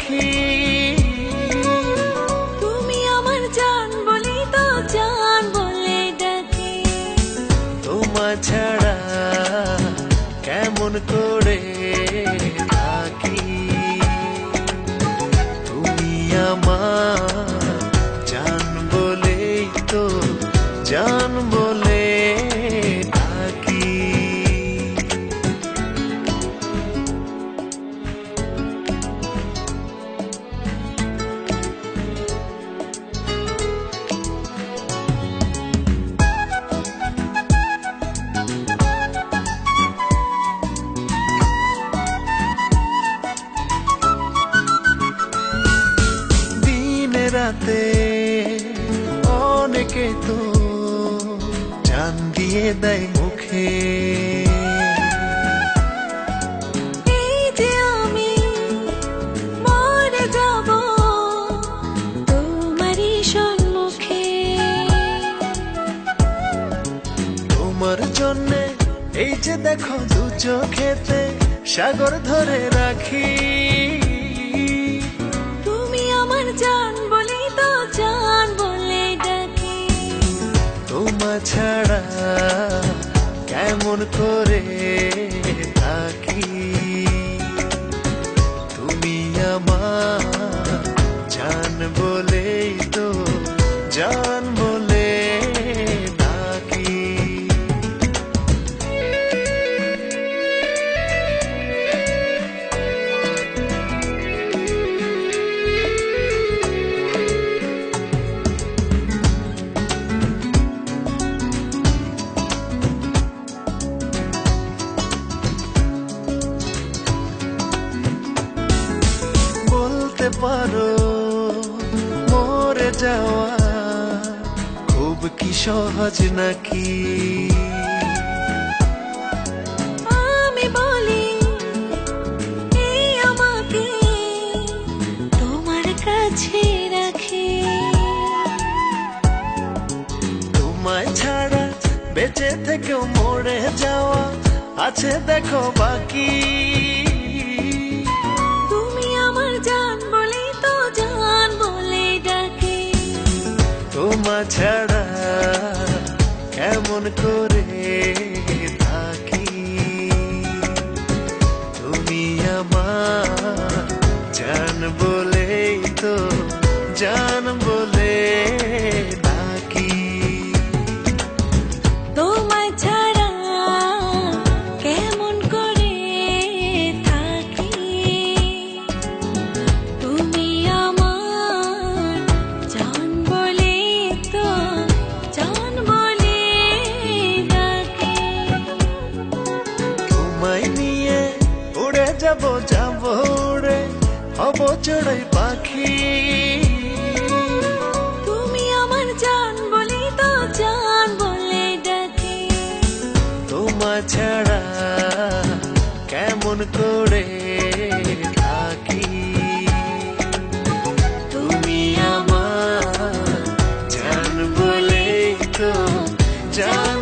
পাখি। তুমি আমার জান বলেই তো জান বলে ডাকি। তোমায় ছাড়া কেমন করে থাকি। তুমি আমার জান বলেই তো জান বলে ডাকি। রাতে অনেকে তো জান দিয়ে দেয় মুখে। এই যে আমি মরে যাব তোমারই সম্মুখে। তোমার জন্যে এই যে দেখো দু চোখেতে সাগর ধরে রাখি। তুমি আমার জান বলেই তো জান বলে ডাকি। তোমার ছাড়া কেমন করে থাকি। তুমি আমার জান বলেই তো জান বলে ডাকি। বলতে পারো মরে যাওয়া খুব কি সহজ নাকি। আমি বলি এই আমাকে তোমার কাছে রাখি। তোমায় ছাড়া বেঁচে থেকেও মরে যাওয়া আছে দেখো বাকি। তুমি আমার জান বলেই তো জান বলে ডাকি। তোমায় ছাড়া কেমন করে থাকি। তুমি আমার জান বলেই তো জান বলে ডাকি। তোমায় ছাড়া কেমন করে থাকি। তুমি আমার জান বলেই তো জান বলে ডাকি। তোমায় নিয়ে উড়ে যাব যাব উড়ে হব চড়াই পাখি। তুমি আমার জান বলেই তো জান বলে ডাকি। তোমায় ছাড়া কেমন করে থাকি। তুমি আমার জান বলেই তো জান